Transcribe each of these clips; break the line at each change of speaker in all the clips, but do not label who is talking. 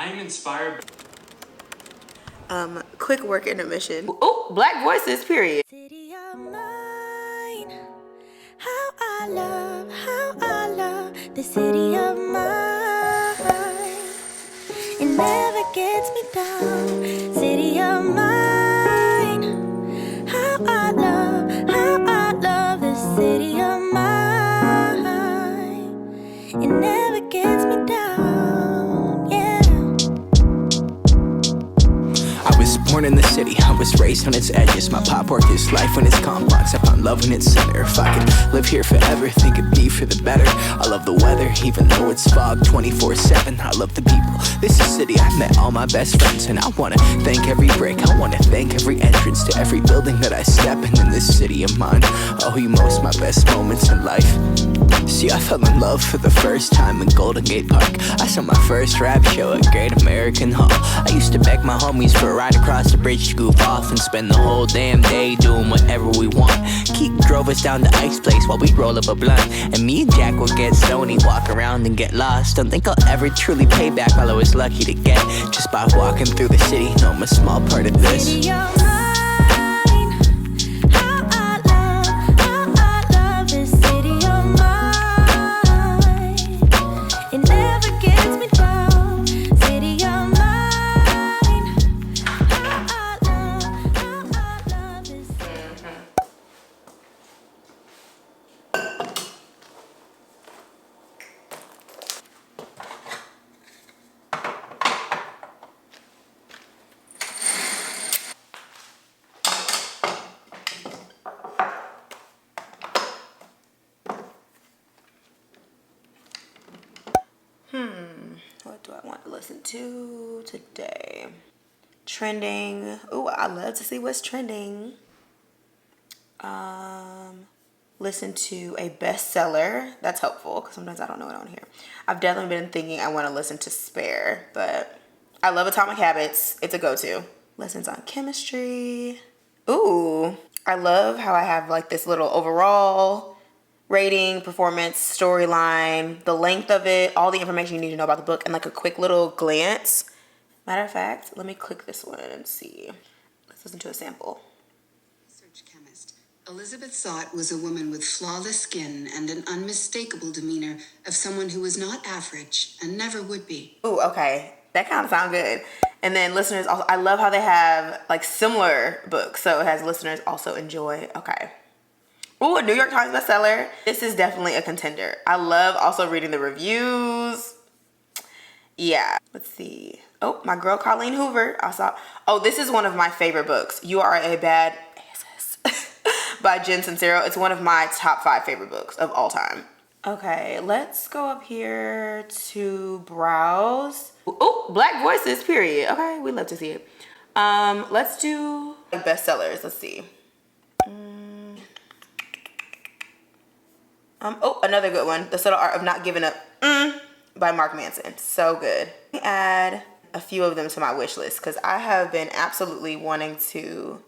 I am inspired.
Quick work intermission. Oh, Black voices, period.
City of mine, how I love the city of mine. It never gets me down. City of mine, how I love the city of mine. It never gets me down, yeah.
I was born in the city, I was raised on its edges. My pop worked his life when it's complex. I found love in its center. If I could live here forever, think it'd be for the better. I love the weather, even though it's fog 24/7. I love the people, this is city. I met all my best friends, and I wanna thank every brick. I wanna thank every entrance to every building that I step in this city of mine. Oh, you most my best moments in life. See, I fell in love for the first time in Golden Gate Park. I saw my first rap show at Great American Hall. I used to beg my homies for a ride across the bridge to goof off and spend the whole damn day doing whatever we want. Keith drove us down to Ike's place while we'd roll up a blunt, and me and Jack would get stoney, walk around and get lost. Don't think I'll ever truly pay back all I was lucky to get just by walking through the city. No, I'm a small part of this.
City of mine, how I love this city of mine. It never gets me down. City of mine, how I love this city.
What do I want to listen to today? Trending. Ooh, I love to see what's trending. Listen to a bestseller. That's helpful because sometimes I don't know what I want to hear. I've definitely been thinking I want to listen to Spare, but I love Atomic Habits. It's a go-to. Lessons on chemistry. Ooh, I love how I have like this little overall rating, performance, storyline, the length of it, all the information you need to know about the book, and like a quick little glance. Matter of fact, let me click this one and see. Let's listen to a sample.
Research chemist Elizabeth Zott was a woman with flawless skin and an unmistakable demeanor of someone who was not average and never would be.
Ooh, okay. That kind of sounds good. And then listeners also, I love how they have like similar books. So it has listeners also enjoy. Okay. Ooh, a New York Times bestseller. This is definitely a contender. I love also reading the reviews. Yeah. Let's see. Oh, my girl Colleen Hoover. I saw. Oh, this is one of my favorite books. You Are a Bad Ass by Jen Sincero. It's one of my top 5 favorite books of all time. Okay, let's go up here to browse. Oh, Black voices, period. Okay, we love to see it. Let's do bestsellers. Let's see. Oh, another good one. The Subtle Art of Not Giving Up by Mark Manson. So good. Let me add a few of them to my wish list because I have been absolutely wanting to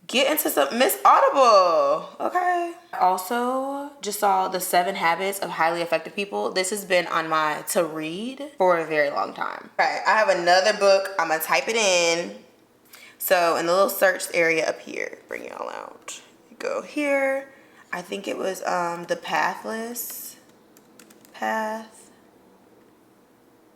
get into some Miss Audible. Okay. I also just saw The 7 Habits of Highly Effective People. This has been on my to read for a very long time. Okay, I have another book. I'm gonna type it in. So in the little search area up here, bring it all out. You go here. I think it was The Pathless Path.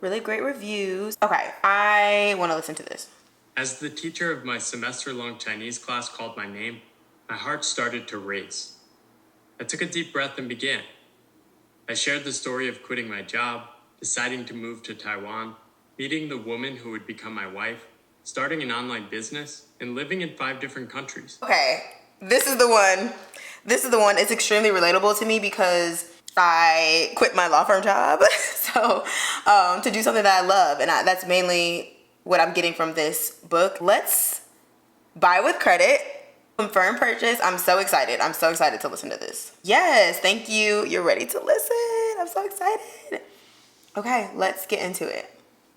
Really great reviews. Okay, I want to listen to this.
As the teacher of my semester-long Chinese class called my name, my heart started to race. I took a deep breath and began. I shared the story of quitting my job, deciding to move to Taiwan, meeting the woman who would become my wife, starting an online business, and living in 5 different countries.
Okay, this is the one. This is the one. It's extremely relatable to me because I quit my law firm job so to do something that I love, and that's mainly what I'm getting from this book. Let's buy with credit. Confirm purchase. I'm so excited. I'm so excited to listen to this. Yes, thank you. You're ready to listen. I'm so excited. Okay, let's get into it.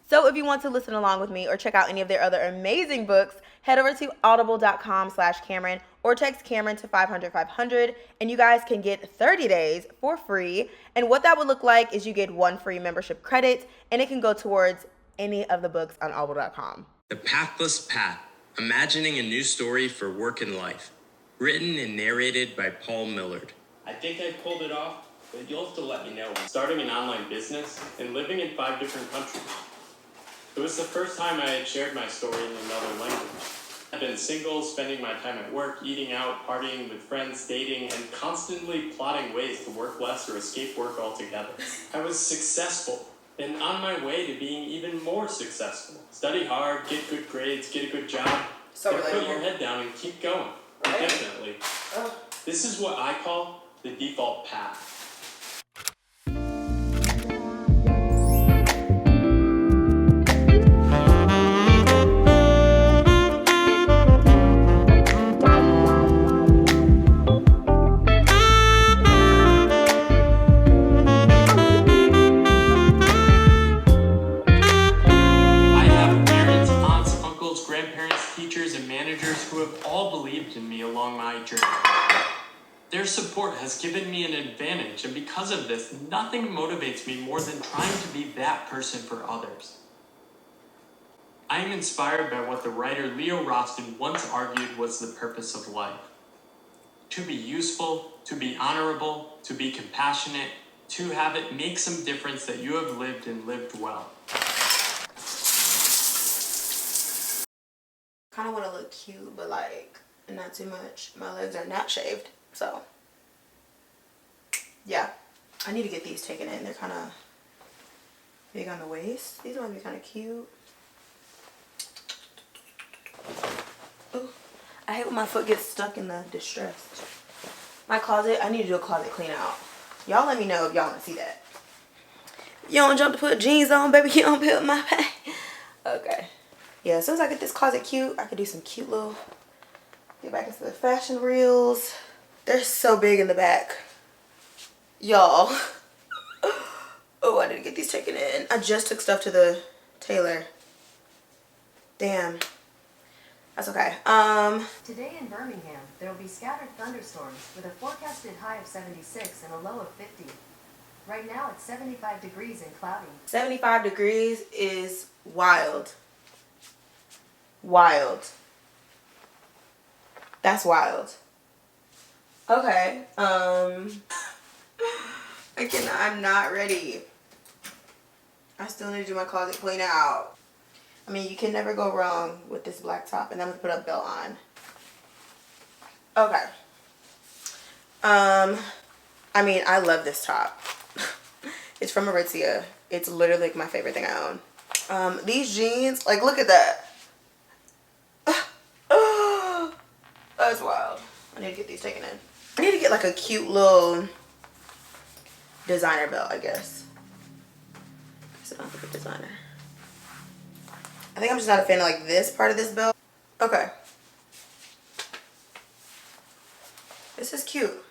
So if you want to listen along with me or check out any of their other amazing books, head over to audible.com/Cameron or text Cameron to 500-500 and you guys can get 30 days for free. And what that would look like is you get 1 free membership credit and it can go towards any of the books on audible.com.
The Pathless Path, Imagining a New Story for Work and Life. Written and narrated by Paul Millard. I think I pulled it off, but you'll have to let me know. Starting an online business and living in 5 different countries. It was the first time I had shared my story in another language. I'd been single, spending my time at work, eating out, partying with friends, dating, and constantly plotting ways to work less or escape work altogether. I was successful and on my way to being even more successful. Study hard, get good grades, get a good job.
So
and put
relatable.
your head down and keep going.
Right?
Definitely. This is what I call the default path. I have parents, aunts, uncles, grandparents, teachers, and managers who have all believed in me along my journey. Their support has given me an advantage, and because of this, nothing motivates me more than trying to be that person for others. I am inspired by what the writer Leo Rosten once argued was the purpose of life. To be useful, to be honorable, to be compassionate, to have it make some difference that you have lived and lived well.
Kind of want to look cute, but like not too much. My legs are not shaved, so yeah. I need to get these taken in. They're kind of big on the waist. These might be kind of cute. Ooh, I hate when my foot gets stuck in the distressed. My closet, I need to do a closet clean out. Y'all let me know if y'all want to see that. You don't jump to put jeans on, baby. You don't build my pain. Okay. Yeah, as soon as I get this closet cute, I could do some cute little, get back into the fashion reels. They're so big in the back. Y'all. Oh, I need to get these taken in. I just took stuff to the tailor. Damn. That's okay.
Today in Birmingham, there will be scattered thunderstorms with a forecasted high of 76 and a low of 50. Right now it's 75 degrees and cloudy.
75 degrees is wild. Wild. That's wild. Okay. I'm not ready. I still need to do my closet clean out. I mean, you can never go wrong with this black top, and I'm gonna put a belt on. Okay. I mean, I love this top. It's from Aritzia. It's literally like my favorite thing I own. These jeans, like, look at that. That's wild. I need to get these taken in. I need to get like a cute little designer belt, I guess. So I don't think a designer. I think I'm just not a fan of like this part of this belt. Okay. This is cute.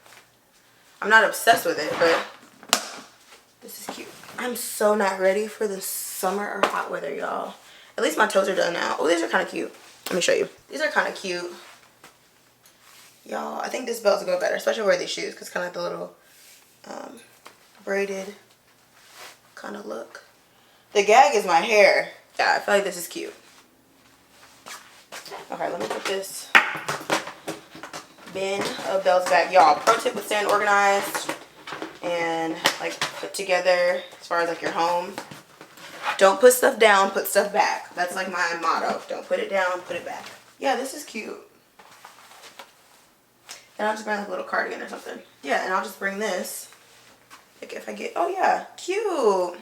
I'm not obsessed with it, but this is cute. I'm so not ready for the summer or hot weather, y'all. At least my toes are done now. Oh, these are kind of cute. Let me show you. These are kind of cute. Y'all, I think this belt's gonna go better, especially with these shoes, because kind of like the little braided kind of look. The gag is my hair. Yeah, I feel like this is cute. Okay, let me put this bin of belts back. Y'all, pro tip with staying organized and like put together as far as like your home. Don't put stuff down, put stuff back. That's like my motto. Don't put it down, put it back. Yeah, this is cute. And I'll just bring like a little cardigan or something. Yeah, and I'll just bring this. Like if I get, oh yeah, cute.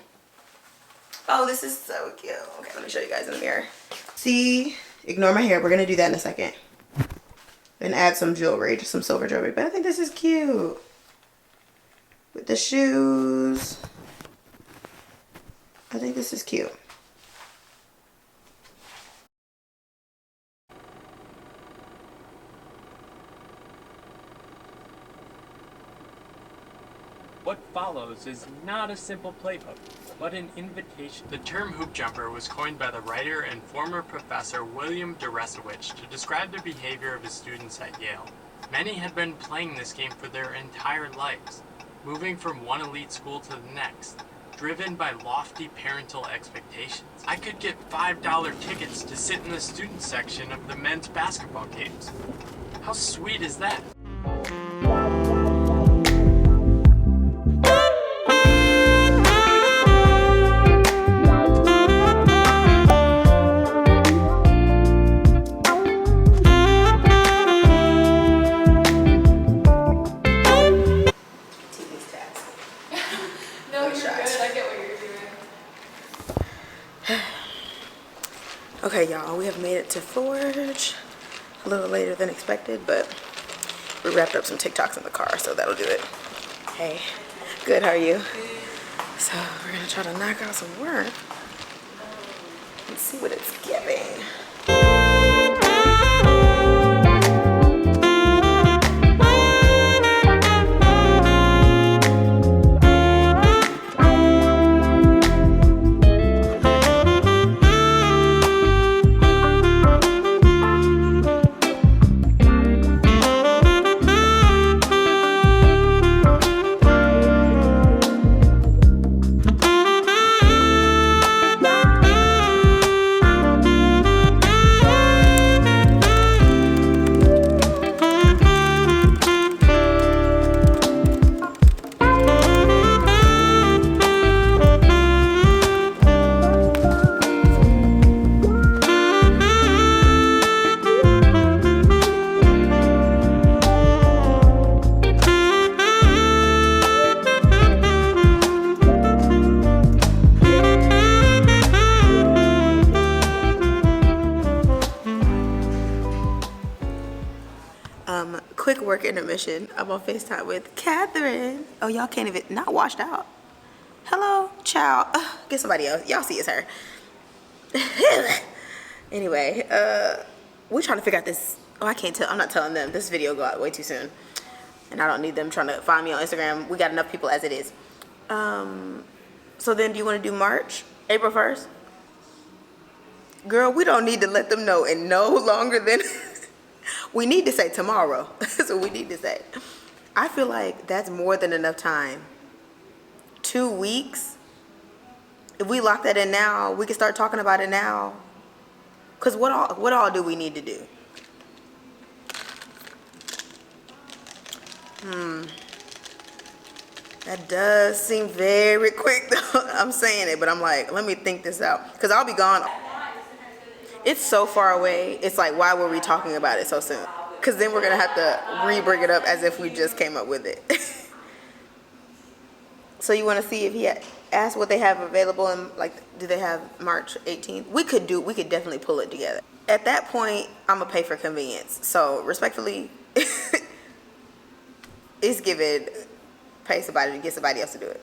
Oh, this is so cute. Okay, let me show you guys in the mirror. See, ignore my hair. We're gonna do that in a second. And add some jewelry, just some silver jewelry. But I think this is cute. With the shoes. I think this is cute.
What follows is not a simple playbook, but an invitation. The term hoop jumper was coined by the writer and former professor William Deresiewicz to describe the behavior of his students at Yale. Many had been playing this game for their entire lives, moving from one elite school to the next, driven by lofty parental expectations. I could get $5 tickets to sit in the student section of the men's basketball games. How sweet is that?
No, you're good. I get what you're doing.
Okay, y'all, we have made it to Forge. A little later than expected, but we wrapped up some TikToks in the car, so that'll do it. Hey, good, how are you? So we're gonna try to knock out some work and see what it's giving. Quick work intermission. I'm on FaceTime with Catherine. Oh, y'all can't even, not washed out. Hello, ciao. Get somebody else. Y'all see it's her. Anyway, we're trying to figure out this. Oh, I can't tell. I'm not telling them. This video go out way too soon. And I don't need them trying to find me on Instagram. We got enough people as it is. So then do you want to do March? April 1st? Girl, we don't need to let them know in no longer than... We need to say tomorrow. That's what we need to say. I feel like that's more than enough time. 2 weeks. If we lock that in now, we can start talking about it now. Because what all do we need to do? That does seem very quick though. I'm saying it, but I'm like, let me think this out. Because I'll be gone. It's so far away. It's like, why were we talking about it so soon? Because then we're going to have to re-bring it up as if we just came up with it. So you want to see if he asked what they have available and like, do they have March 18th? We could definitely pull it together. At that point, I'm going to pay for convenience. So respectfully, it's given, pay somebody to get somebody else to do it.